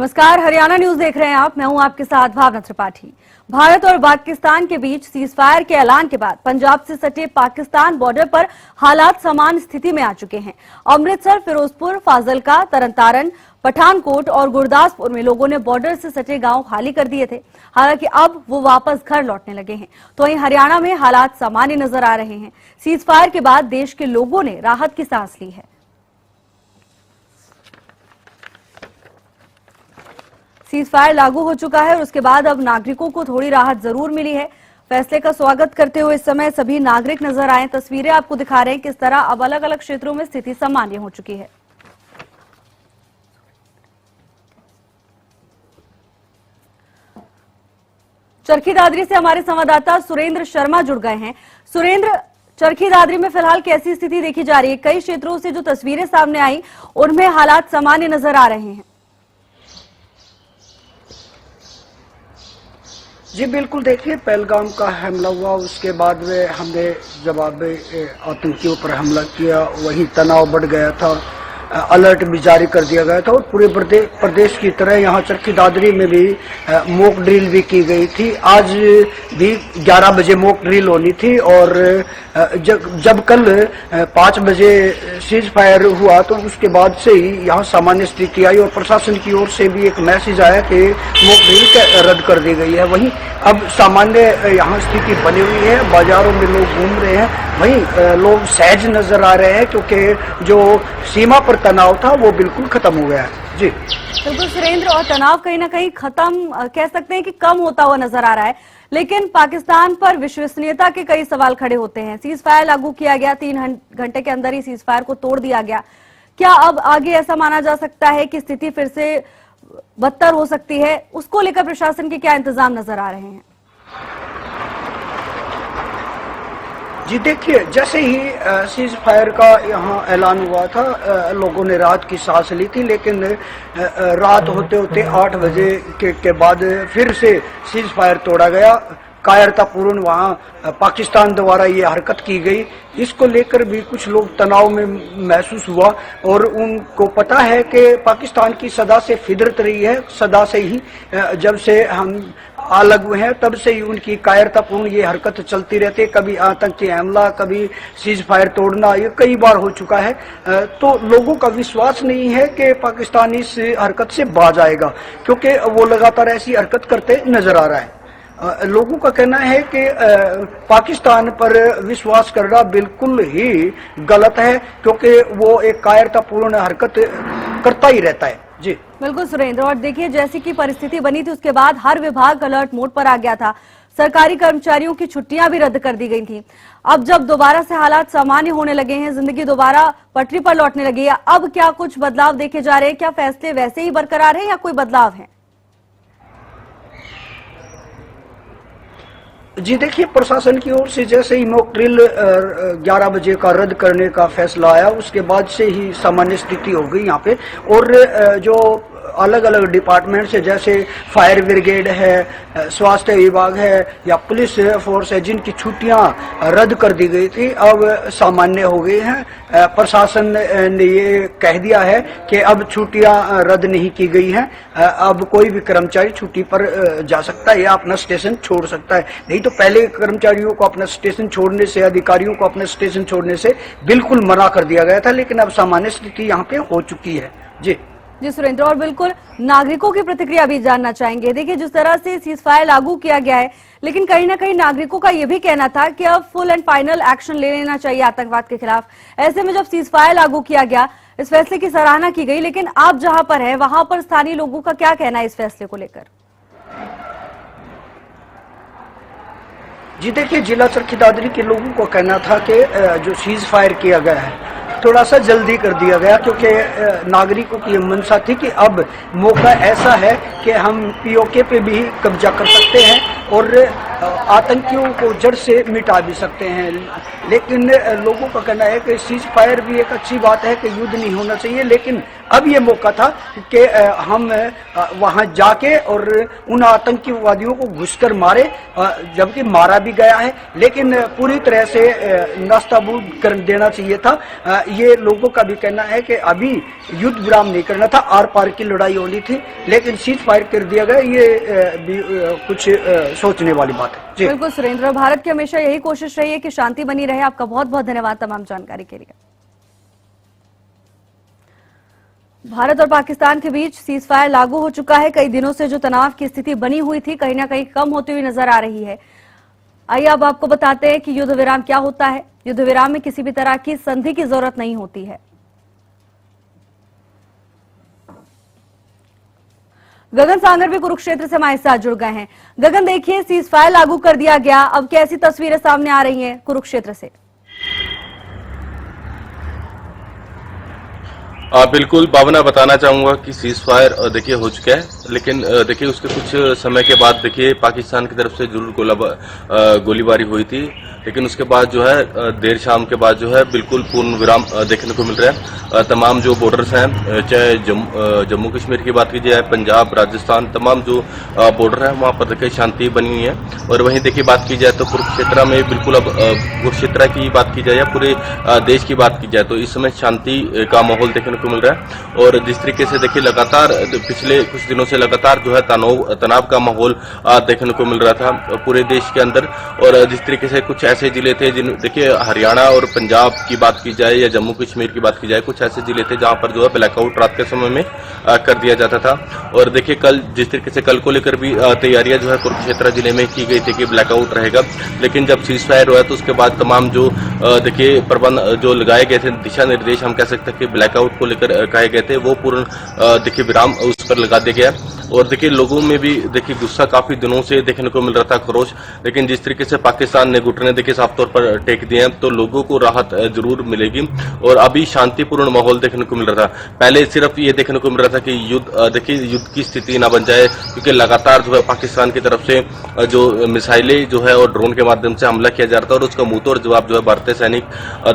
नमस्कार, हरियाणा न्यूज देख रहे हैं आप। मैं हूं आपके साथ भावना त्रिपाठी। भारत और पाकिस्तान के बीच सीजफायर के ऐलान के बाद पंजाब से सटे पाकिस्तान बॉर्डर पर हालात समान स्थिति में आ चुके हैं। अमृतसर, फिरोजपुर, फाजिलका, तरनतारन, पठानकोट और गुरदासपुर में लोगों ने बॉर्डर से सटे गांव खाली कर दिए थे। हालांकि अब वो वापस घर लौटने लगे हैं। तो वहीं हरियाणा में हालात सामान्य नजर आ रहे हैं। सीजफायर के बाद देश के लोगों ने राहत की सांस ली है। सीजफायर लागू हो चुका है और उसके बाद अब नागरिकों को थोड़ी राहत जरूर मिली है। फैसले का स्वागत करते हुए इस समय सभी नागरिक नजर आए। तस्वीरें आपको दिखा रहे हैं किस तरह अब अलग अलग क्षेत्रों में स्थिति सामान्य हो चुकी है। चरखी दादरी से हमारे संवाददाता सुरेंद्र शर्मा जुड़ गए हैं। सुरेंद्र, चरखी दादरी में फिलहाल कैसी स्थिति देखी जा रही है? कई क्षेत्रों से जो तस्वीरें सामने आई उनमें हालात सामान्य नजर आ रहे हैं। जी बिल्कुल, देखिए पहलगाम का हमला हुआ, उसके बाद में हमने जवाब आतंकियों पर हमला किया, वही तनाव बढ़ गया था, अलर्ट भी जारी कर दिया गया था और पूरे प्रदेश की तरह यहाँ चरखी दादरी में भी मॉक ड्रिल भी की गई थी। आज भी 11 बजे मॉक ड्रिल होनी थी और जब कल 5 बजे सीज फायर हुआ तो उसके बाद से ही यहाँ सामान्य स्थिति आई और प्रशासन की ओर से भी एक मैसेज आया कि मॉक ड्रिल रद्द कर दी गई है। वहीं अब सामान्य यहाँ स्थिति बनी हुई है, बाजारों में लोग घूम रहे हैं, वहीं लोग सहज नजर आ रहे हैं क्योंकि जो सीमा पर तनाव था वो बिल्कुल खत्म हो गया है। जी बिल्कुल सुरेंद्र, और तनाव कहीं ना कहीं खत्म कह सकते हैं कि कम होता हुआ नजर आ रहा है, लेकिन पाकिस्तान पर विश्वसनीयता के कई सवाल खड़े होते हैं। सीज फायर लागू किया गया, 3 घंटे के अंदर ही सीज फायर को तोड़ दिया गया। क्या अब आगे ऐसा माना जा सकता है कि स्थिति फिर से बदतर हो सकती है? उसको लेकर प्रशासन के क्या इंतजाम नजर आ रहे हैं? जी देखिए, जैसे ही सीज फायर का यहाँ ऐलान हुआ था लोगों ने रात की सांस ली थी, लेकिन रात होते होते 8 बजे के बाद फिर से सीज फायर तोड़ा गया। कायरतापूर्ण वहाँ पाकिस्तान द्वारा ये हरकत की गई, इसको लेकर भी कुछ लोग तनाव में महसूस हुआ और उनको पता है कि पाकिस्तान की सदा से फितरत रही है, सदा से ही जब से हम अलग हुए हैं तब से ही उनकी कायरतापूर्ण ये हरकत चलती रहती है। कभी आतंकी हमला, कभी सीज फायर तोड़ना, ये कई बार हो चुका है। तो लोगों का विश्वास नहीं है कि पाकिस्तान इस हरकत से बाज आएगा क्योंकि वो लगातार ऐसी हरकत करते नजर आ रहा है। लोगों का कहना है कि पाकिस्तान पर विश्वास करना बिल्कुल ही गलत है क्योंकि वो एक कायरतापूर्ण हरकत करता ही रहता है। जी बिल्कुल सुरेंद्र, और देखिए जैसी की परिस्थिति बनी थी उसके बाद हर विभाग अलर्ट मोड पर आ गया था। सरकारी कर्मचारियों की छुट्टियां भी रद्द कर दी गई थी। अब जब दोबारा से हालात सामान्य होने लगे हैं, जिंदगी दोबारा पटरी पर लौटने लगी है, अब क्या कुछ बदलाव देखे जा रहे हैं? क्या फैसले वैसे ही बरकरार हैं या कोई बदलाव है? जी देखिए, प्रशासन की ओर से जैसे ही मॉक ड्रिल 11 बजे का रद्द करने का फैसला आया उसके बाद से ही सामान्य स्थिति हो गई यहाँ पे। और जो अलग अलग डिपार्टमेंट है जैसे फायर ब्रिगेड है, स्वास्थ्य विभाग है या पुलिस फोर्स है, जिनकी छुट्टियां रद्द कर दी गई थी अब सामान्य हो गई हैं। प्रशासन ने ये कह दिया है कि अब छुट्टियां रद्द नहीं की गई हैं, अब कोई भी कर्मचारी छुट्टी पर जा सकता है या अपना स्टेशन छोड़ सकता है। नहीं तो पहले कर्मचारियों को अपना स्टेशन छोड़ने से, अधिकारियों को अपना स्टेशन छोड़ने से बिल्कुल मना कर दिया गया था, लेकिन अब सामान्य स्थिति यहाँ पे हो चुकी है। जी सुरेंद्र, और बिल्कुल नागरिकों की प्रतिक्रिया भी जानना चाहेंगे। देखिए जिस तरह से सीज फायर लागू किया गया है, लेकिन कहीं ना कहीं नागरिकों का यह भी कहना था कि अब फुल एंड फाइनल एक्शन ले लेना चाहिए आतंकवाद के खिलाफ। ऐसे में जब सीज फायर लागू किया गया, इस फैसले की सराहना की गई, लेकिन आप जहां पर है वहां पर स्थानीय लोगों का क्या कहना है इस फैसले को लेकर? जी देखिए, जिला चरखी दादरी के लोगों को कहना था कि जो सीज फायर किया गया है थोड़ा सा जल्दी कर दिया गया क्योंकि नागरिकों की मंशा थी कि अब मौका ऐसा है कि हम पीओके पे भी कब्जा कर सकते हैं और आतंकियों को जड़ से मिटा भी सकते हैं। लेकिन लोगों का कहना है कि सीज फायर भी एक अच्छी बात है कि युद्ध नहीं होना चाहिए, लेकिन अब ये मौका था कि हम वहां जाके और उन आतंकवादियों को घुसकर मारे, जबकि मारा भी गया है, लेकिन पूरी तरह से नस्ताबूद कर देना चाहिए था। ये लोगों का भी कहना है कि अभी युद्ध विराम नहीं करना था, आर पार की लड़ाई होनी थी, लेकिन सीज फायर कर दिया गया। ये भी कुछ सोचने वाली बात है जी। बिल्कुल सुरेंद्र, भारत की हमेशा यही कोशिश रही है कि शांति बनी रहे। आपका बहुत बहुत धन्यवाद तमाम जानकारी के लिए। भारत और पाकिस्तान के बीच सीज फायर लागू हो चुका है। कई दिनों से जो तनाव की स्थिति बनी हुई थी, कहीं ना कहीं कम होती हुई नजर आ रही है। आइए अब आपको बताते हैं कि युद्ध विराम क्या होता है। युद्ध विराम में किसी भी तरह की संधि की जरूरत नहीं होती है। गगन सांगर भी कुरुक्षेत्र से हमारे साथ जुड़ गए हैं। गगन, देखिए सीज फायर लागू कर दिया गया, अब कैसी तस्वीरें सामने आ रही हैं कुरुक्षेत्र से? बिल्कुल भावना, बताना चाहूंगा कि सीज फायर देखिए हो चुका है, लेकिन देखिए उसके कुछ समय के बाद देखिए पाकिस्तान की तरफ से जरूर गोलीबारी हुई थी, लेकिन उसके बाद जो है देर शाम के बाद जो है बिल्कुल पूर्ण विराम देखने को मिल रहा है। तमाम जो बॉर्डर्स हैं, चाहे जम्मू कश्मीर की बात की जाए, पंजाब, राजस्थान, तमाम जो बॉर्डर है वहां पर देखिए शांति बनी हुई है। और वहीं देखिए बात की जाए तो कुरुक्षेत्र में बिल्कुल, अब कुरुक्षेत्र की बात की जाए या पूरे देश की बात की जाए तो इस समय शांति का माहौल देखने को मिल रहा है। और जिस तरीके से देखिए लगातार पिछले कुछ दिनों से लगातार जो है तनाव का माहौल देखने को मिल रहा था पूरे देश के अंदर। और जिस तरीके से कुछ ऐसे जिले थे जिन देखिए हरियाणा और पंजाब की बात की जाए या जम्मू कश्मीर की बात की जाए, कुछ ऐसे जिले थे जहां पर जो है ब्लैकआउट रात के समय में कर दिया जाता था। और देखिए कल जिस तरीके से कल को लेकर भी तैयारियां जो है कुरुक्षेत्र जिले में की गई थी कि ब्लैकआउट रहेगा, लेकिन जब सीज फायर हुआ तो उसके बाद तमाम जो देखिए प्रबंध जो लगाए गए थे, दिशा निर्देश हम कह सकते हैं कि ब्लैकआउट को लेकर कहे गए थे, वो पूर्ण देखिए विराम उस पर लगा दिया गया। और देखिए लोगों में भी देखिए गुस्सा काफी दिनों से देखने को मिल रहा था, खरोश, लेकिन जिस तरीके से पाकिस्तान ने घुटने देखिए साफ तौर पर टेक दिए हैं तो लोगों को राहत जरूर मिलेगी। और अभी शांतिपूर्ण माहौल देखने को मिल रहा था। पहले सिर्फ ये देखने को मिल रहा था कि युद्ध की स्थिति ना बन जाए, क्योंकि लगातार जो है पाकिस्तान की तरफ से जो मिसाइलें जो है और ड्रोन के माध्यम से हमला किया जा रहा था और उसका मुंहतोड़ जवाब जो है भारतीय सैनिक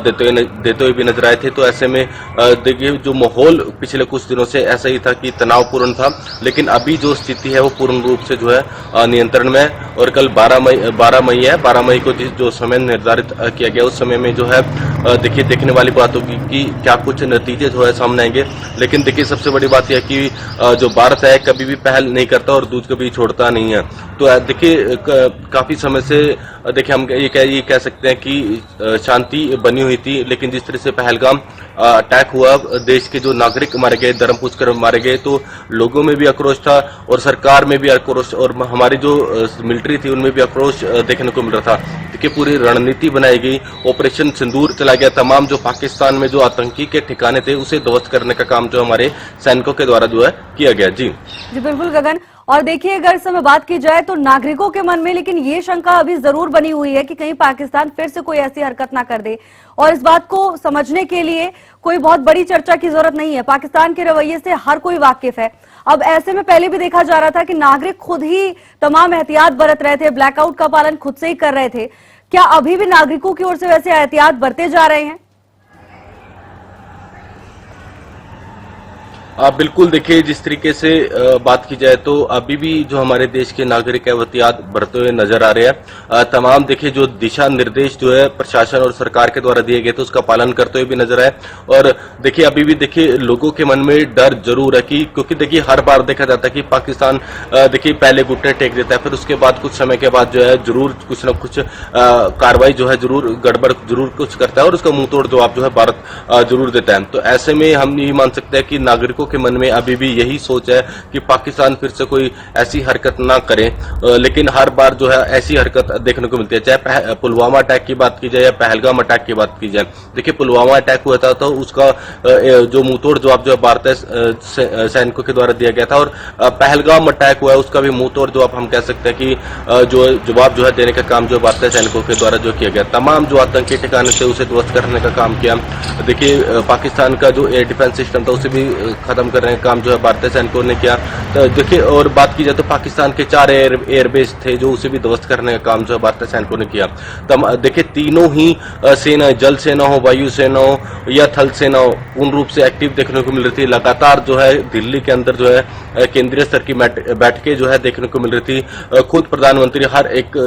देते हुए भी नजर आए थे। तो ऐसे में देखिए जो माहौल पिछले कुछ दिनों से ऐसा ही था कि तनावपूर्ण था, लेकिन अभी जो स्थिति है वो पूर्ण रूप से जो है नियंत्रण में है। और कल 12 मई है, 12 मई को जो समय निर्धारित किया गया उस समय में जो है देखिए देखने वाली बात होगी कि क्या कुछ नतीजे जो है सामने आएंगे। लेकिन देखिए सबसे बड़ी बात यह कि जो भारत है कभी भी पहल नहीं करता और दूध कभी छोड़ता नहीं है। तो देखिए काफी समय से देखिए हम ये कह सकते हैं कि शांति बनी हुई थी, लेकिन जिस तरह से पहलगाम अटैक हुआ, देश के जो नागरिक मारे गए, धर्म पूछकर मारे गए, तो लोगों में भी आक्रोश था और सरकार में भी आक्रोश और हमारी जो मिलिट्री थी उनमें भी आक्रोश देखने को मिल रहा था। देखिए पूरी रणनीति बनाई गई, ऑपरेशन सिंदूर चला गया, तमाम जो पाकिस्तान में जो आतंकी के ठिकाने थे उसे ध्वस्त करने का काम जो हमारे सैनिकों के द्वारा जो है किया गया। जी बिल्कुल गगन, और देखिए अगर इस समय बात की जाए तो नागरिकों के मन में लेकिन ये शंका अभी जरूर बनी हुई है कि कहीं पाकिस्तान फिर से कोई ऐसी हरकत ना कर दे। और इस बात को समझने के लिए कोई बहुत बड़ी चर्चा की जरूरत नहीं है, पाकिस्तान के रवैये से हर कोई वाकिफ है। अब ऐसे में पहले भी देखा जा रहा था कि नागरिक खुद ही तमाम एहतियात बरत रहे थे, ब्लैकआउट का पालन खुद से ही कर रहे थे। क्या अभी भी नागरिकों की ओर से वैसे एहतियात बरते जा रहे हैं? बिल्कुल, देखिए जिस तरीके से बात की जाए तो अभी भी जो हमारे देश के नागरिक है एहतियात बरतते हुए नजर आ रहे हैं। तमाम देखिए जो दिशा निर्देश जो है प्रशासन और सरकार के द्वारा दिए गए थे उसका पालन करते हुए भी नजर आए। और देखिए अभी भी देखिए लोगों के मन में डर जरूर है कि क्योंकि देखिए हर बार देखा जाता है कि पाकिस्तान देखिए पहले घुटने टेक देता है, फिर उसके बाद कुछ समय के बाद जो है जरूर कुछ न कुछ कार्रवाई जो है जरूर गड़बड़ जरूर कुछ करता है और उसका मुंह तोड़ जवाब जो है भारत जरूर देता है। तो ऐसे में हम ये मान सकते हैं कि नागरिकों के मन में अभी भी यही सोच है कि पाकिस्तान फिर से कोई ऐसी हरकत ना करे, लेकिन हर बार जो है ऐसी हरकत देखने को मिलती है। चाहे पुलवामा अटैक की बात की जाए या पहलगाम अटैक की बात की जाए, देखिए पुलवामा अटैक हुआ था तो उसका जो मुंहतोड़ जवाब जो है भारतीय सैनिकों के द्वारा दिया गया था, और पहलगाम अटैक हुआ है उसका भी मुंहतोड़ जवाब हम कह सकते हैं कि जो जवाब जो है देने का काम जो भारतीय सैनिकों के द्वारा जो किया गया। तमाम जो आतंकी ठिकाने थे उसे ध्वस्त करने का काम किया। देखिए पाकिस्तान का जो एयर डिफेंस सिस्टम था उसे भी खत्म करने का काम जो है भारतीय सैनिकों ने किया। तो देखिए, और बात की जाए तो पाकिस्तान के 4 एयरबेस थे जो उसे भी ध्वस्त करने का काम जो है भारतीय सैनिकों ने किया। तब देखिए, तीनों ही सेना, जल सेना हो, वायु सेना हो या थल सेना हो, पूर्ण रूप से एक्टिव देखने को मिल रही थी। लगातार जो है दिल्ली के अंदर जो है केंद्रीय स्तर की बैठकें जो है देखने को मिल रही थी। खुद प्रधानमंत्री हर एक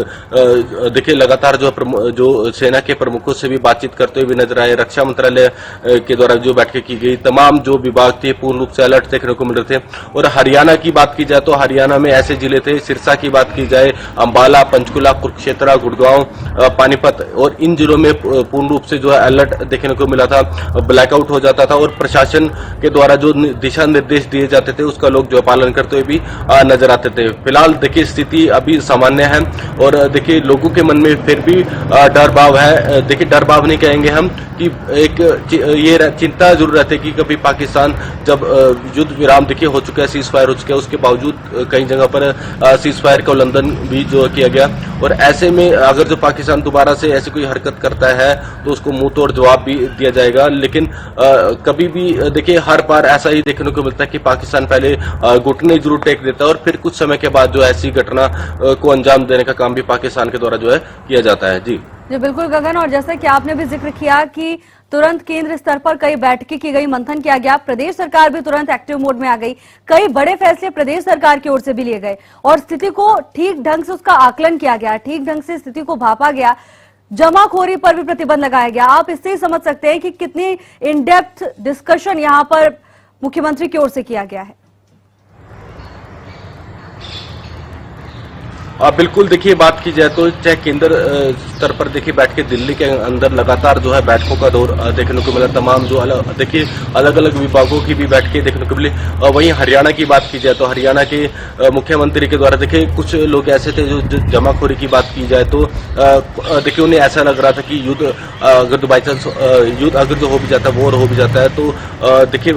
देखिए लगातार जो सेना के प्रमुखों से भी बातचीत करते हुए भी नजर आए। रक्षा मंत्रालय के द्वारा जो बैठकें की गई, तमाम जो विभाग थे पूर्ण रूप से अलर्ट देखने को मिल रहे थे। और हरियाणा की बात की जाए तो हरियाणा में ऐसे जिले थे, सिरसा की बात की जाए, अंबाला, पंचकुला, कुरुक्षेत्र, गुड़गांव, पानीपत, और इन जिलों में पूर्ण रूप से जो है अलर्ट देखने को मिला था। ब्लैकआउट हो जाता था और प्रशासन के द्वारा जो दिशा निर्देश दिए जाते थे उसका लोग जो पालन करते हुए भी नजर आते थे। फिलहाल देखिए स्थिति अभी सामान्य है और देखिए लोगों के मन में फिर भी डर भाव है। देखिए डर भाव नहीं कहेंगे हम कि एक ये चिंता जरूर रहती है कि कभी पाकिस्तान जब युद्ध विराम देखिए हो चुका है, सीज फायर हो चुका है, उसके बावजूद कई जगह पर सीज फायर का उल्लंघन भी जो किया गया, और ऐसे में अगर जो पाकिस्तान दोबारा से ऐसी कोई हरकत करता है तो उसको मुंह तोड़ जवाब भी दिया जाएगा। लेकिन कभी भी देखिए हर बार ऐसा ही देखने को मिलता है कि पाकिस्तान पहले घुटने जरूर टेक देता है और फिर कुछ समय के बाद जो ऐसी घटना को अंजाम देने का काम भी पाकिस्तान के द्वारा जो है किया जाता है। जी बिल्कुल गगन, और जैसा कि आपने भी जिक्र किया कि तुरंत केंद्र स्तर पर कई बैठकें की गई, मंथन किया गया, प्रदेश सरकार भी तुरंत एक्टिव मोड में आ गई, कई बड़े फैसले प्रदेश सरकार की ओर से भी लिए गए और स्थिति को ठीक ढंग से उसका आकलन किया गया, ठीक ढंग से स्थिति को भापा गया, जमाखोरी पर भी प्रतिबंध लगाया गया। आप इससे ही समझ सकते हैं कि कितनी इन डेप्थ डिस्कशन यहां पर मुख्यमंत्री की ओर से किया गया है। बिल्कुल, देखिए बात की जाए तो चाहे केंद्र स्तर पर देखिए बैठ के दिल्ली के अंदर लगातार जो है बैठकों का दौर देखने को मिला, तमाम जो देखिए अलग अलग विभागों की भी बैठकें देखने को मिली। वहीं हरियाणा की बात की जाए तो हरियाणा के मुख्यमंत्री के द्वारा देखिए कुछ लोग ऐसे थे जो जमाखोरी की बात की जाए तो देखिए उन्हें ऐसा लग रहा था कि युद्ध अगर बाई चांस युद्ध अगर जो हो भी जाता है, वॉर हो भी जाता है, तो देखिए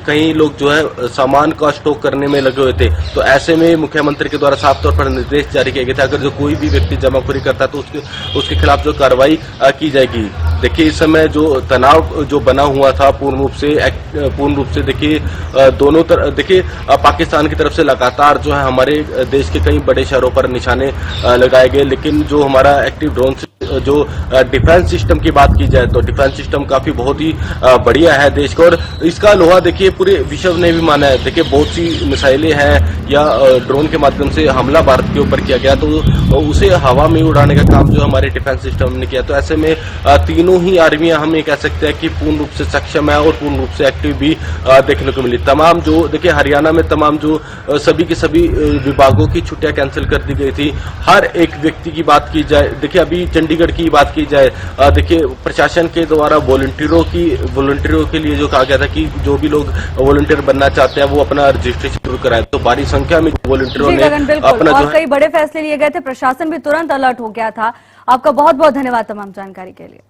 कई लोग जो है सामान का स्टॉक करने में लगे हुए थे। तो ऐसे में मुख्यमंत्री के द्वारा साफ तौर पर निर्देश जारी किया गया था, अगर जो कोई भी व्यक्ति जमाखोरी करता है तो उसके खिलाफ जो कार्रवाई की जाएगी। देखिए इस समय जो तनाव जो बना हुआ था पूर्ण रूप से देखिए दोनों तरफ देखिए पाकिस्तान की तरफ से लगातार जो है हमारे देश के कई बड़े शहरों पर निशाने लगाए गए, लेकिन जो हमारा एक्टिव ड्रोन जो डिफेंस सिस्टम की बात की जाए तो डिफेंस सिस्टम काफी बहुत ही बढ़िया है देश का, और इसका लोहा देखिए पूरे विश्व ने भी माना है। देखिए बहुत सी मिसाइलें हैं या ड्रोन के माध्यम से हमला भारत के ऊपर किया गया तो उसे हवा में उड़ाने का काम जो हमारे डिफेंस सिस्टम ने किया। तो ऐसे में तीनों ही आर्मियां हम ये कह सकते हैं कि पूर्ण रूप से सक्षम है और पूर्ण रूप से एक्टिव भी देखने को मिली। तमाम जो देखिए हरियाणा में तमाम जो सभी के सभी विभागों की छुट्टियां कैंसिल कर दी गई थी। हर एक व्यक्ति की बात की जाए, देखिए अभी चंडीगढ़ की बात की जाए, देखिए प्रशासन के द्वारा वॉलंटियरों के लिए जो कहा गया था कि जो भी लोग वॉलंटियर बनना चाहते हैं वो अपना रजिस्ट्रेशन शुरू कराए, तो भारी संख्या में वॉलंटियरों ने अपना और कई बड़े फैसले लिए गए थे, प्रशासन भी तुरंत अलर्ट हो गया था। आपका बहुत बहुत धन्यवाद तमाम जानकारी के लिए।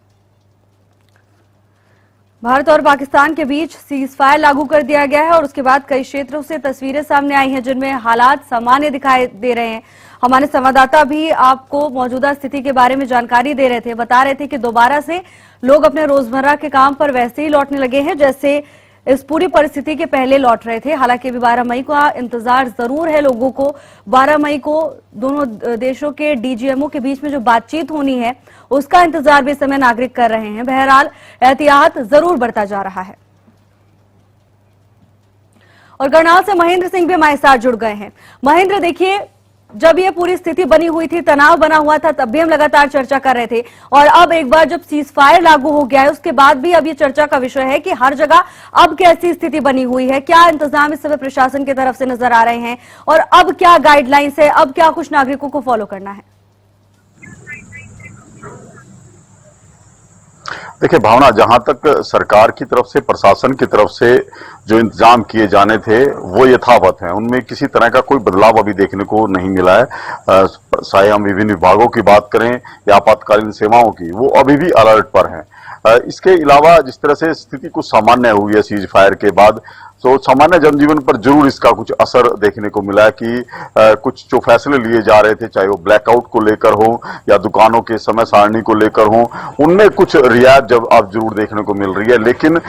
भारत और पाकिस्तान के बीच सीज फायर लागू कर दिया गया है और उसके बाद कई क्षेत्रों से तस्वीरें सामने आई हैं जिनमें हालात सामान्य दिखाई दे रहे हैं। हमारे संवाददाता भी आपको मौजूदा स्थिति के बारे में जानकारी दे रहे थे, बता रहे थे कि दोबारा से लोग अपने रोजमर्रा के काम पर वैसे ही लौटने लगे हैं जैसे इस पूरी परिस्थिति के पहले लौट रहे थे। हालांकि अभी 12 मई का इंतजार जरूर है लोगों को। 12 मई को दोनों देशों के डीजीएमओ के बीच में जो बातचीत होनी है उसका इंतजार भी इस समय नागरिक कर रहे हैं। बहरहाल एहतियात जरूर बढ़ता जा रहा है। और करनाल से महेंद्र सिंह भी हमारे साथ जुड़ गए हैं। महेंद्र, देखिए जब ये पूरी स्थिति बनी हुई थी, तनाव बना हुआ था, तब भी हम लगातार चर्चा कर रहे थे और अब एक बार जब सीज फायर लागू हो गया है उसके बाद भी अब ये चर्चा का विषय है कि हर जगह अब कैसी स्थिति बनी हुई है, क्या इंतजाम इस समय प्रशासन की तरफ से नजर आ रहे हैं और अब क्या गाइडलाइंस है, अब क्या कुछ नागरिकों को फॉलो करना है? देखिए भावना, जहां तक सरकार की तरफ से, प्रशासन की तरफ से जो इंतजाम किए जाने थे वो यथावत हैं, उनमें किसी तरह का कोई बदलाव अभी देखने को नहीं मिला है। चाहे हम विभिन्न विभागों की बात करें या आपातकालीन सेवाओं की, वो अभी भी अलर्ट पर हैं। इसके अलावा जिस तरह से स्थिति कुछ सामान्य हुई है सीज फायर के बाद, तो सामान्य जनजीवन पर जरूर इसका कुछ असर देखने को मिला है कि कुछ जो फैसले लिए जा रहे थे, चाहे वो ब्लैकआउट को लेकर हो या दुकानों के समय सारणी को लेकर हो, उनमें कुछ रियायत जब अब जरूर देखने को मिल रही है। लेकिन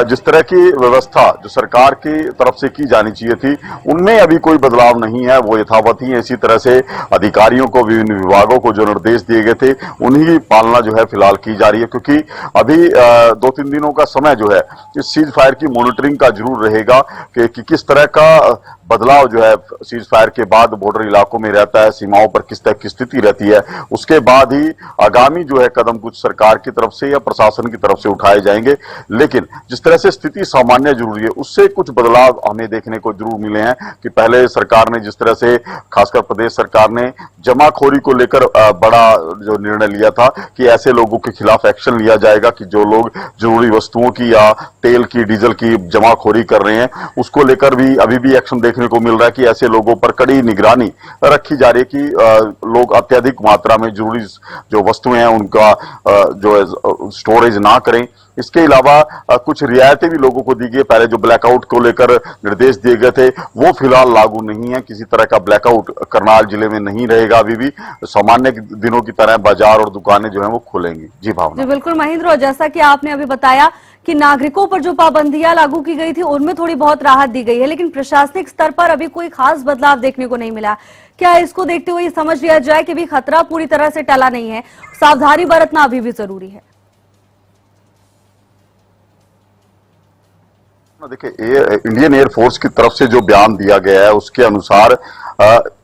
जिस तरह की व्यवस्था जो सरकार की तरफ से की जानी चाहिए थी, उनमें अभी कोई बदलाव नहीं है, वो यथावत ही है। इसी तरह से अधिकारियों को, विभिन्न विभागों को जो निर्देश दिए गए थे, उन्हीं की पालना जो है फिलहाल की जा रही है, क्योंकि अभी 2-3 दिनों का समय जो है इस सीज फायर की मॉनिटरिंग का जरूर रहेगा कि किस तरह का बदलाव जो है सीज फायर के बाद बॉर्डर इलाकों में रहता है, सीमाओं पर किस तरह की स्थिति रहती है। उसके बाद ही आगामी जो है कदम कुछ सरकार की तरफ से या प्रशासन की तरफ से उठाए जाएंगे। लेकिन जिस तरह से स्थिति सामान्य जरूरी है, उससे कुछ बदलाव हमें देखने को जरूर मिले हैं कि पहले सरकार ने जिस तरह से, खासकर प्रदेश सरकार ने जमाखोरी को लेकर बड़ा जो निर्णय लिया था कि ऐसे लोगों के खिलाफ एक्शन लिया जाएगा कि जो लोग जरूरी वस्तुओं की या तेल की, डीजल की जमाखोरी कर रहे हैं, उसको लेकर भी अभी भी एक्शन देखने को मिल रहा है कि ऐसे लोगों पर कड़ी निगरानी रखी जा रही है कि लोग अत्यधिक मात्रा में जरूरी जो वस्तुएं हैं उनका जो है स्टोरेज ना करें। इसके अलावा कुछ रियायतें भी लोगों को दी गई। पहले जो ब्लैकआउट को लेकर निर्देश दिए गए थे, वो फिलहाल लागू नहीं है। किसी तरह का ब्लैकआउट करनाल जिले में नहीं रहेगा। अभी भी सामान्य दिनों की तरह बाजार और दुकानें जो है वो खुलेंगी। जी भावना। जी बिल्कुल महेंद्र, और जैसा कि आपने अभी बताया कि नागरिकों पर जो पाबंदियां लागू की गई थी उनमें थोड़ी बहुत राहत दी गई है, लेकिन प्रशासनिक स्तर पर अभी कोई खास बदलाव देखने को नहीं मिला। क्या इसको देखते हुए समझ लिया जाए कि भी खतरा पूरी तरह से टला नहीं है, सावधानी बरतना अभी भी जरूरी है? देखिए, इंडियन एयरफोर्स की तरफ से जो बयान दिया गया है उसके अनुसार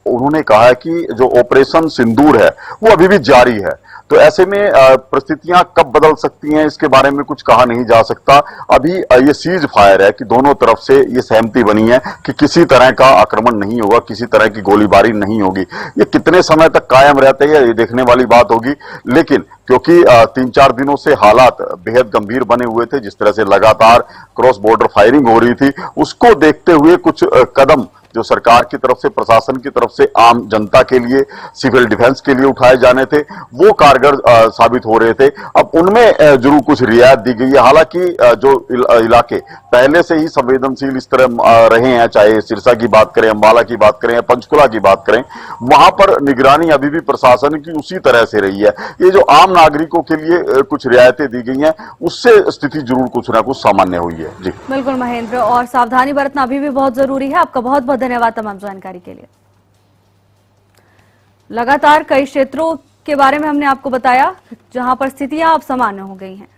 उन्होंने कहा है कि जो ऑपरेशन सिंदूर है वो अभी भी जारी है। तो ऐसे में परिस्थितियां कब बदल सकती हैं, इसके बारे में कुछ कहा नहीं जा सकता। अभी ये सीज फायर है कि दोनों तरफ से ये सहमति बनी है कि किसी तरह का आक्रमण नहीं होगा, किसी तरह की गोलीबारी नहीं होगी। ये कितने समय तक कायम रहते हैं ये देखने वाली बात होगी। लेकिन क्योंकि 3-4 दिनों से हालात बेहद गंभीर बने हुए थे, जिस तरह से लगातार क्रॉस बॉर्डर फायरिंग हो रही थी, उसको देखते हुए कुछ कदम जो सरकार की तरफ से, प्रशासन की तरफ से आम जनता के लिए, सिविल डिफेंस के लिए उठाए जाने थे, वो कारगर साबित हो रहे थे। अब उनमें जरूर कुछ रियायत दी गई है। हालांकि जो इलाके पहले से ही संवेदनशील इस तरह रहे हैं, चाहे सिरसा की बात करें, अंबाला की बात करें या पंचकुला की बात करें, वहां पर निगरानी अभी भी प्रशासन की उसी तरह से रही है। ये जो आम नागरिकों के लिए कुछ रियायतें दी गई हैं, उससे स्थिति जरूर कुछ ना कुछ सामान्य हुई है। जी बिल्कुल महेंद्र, और सावधानी बरतना अभी भी बहुत जरूरी है। आपका बहुत बहुत धन्यवाद तमाम जानकारी के लिए। लगातार कई क्षेत्रों के बारे में हमने आपको बताया जहां पर स्थितियां अब सामान्य हो गई हैं।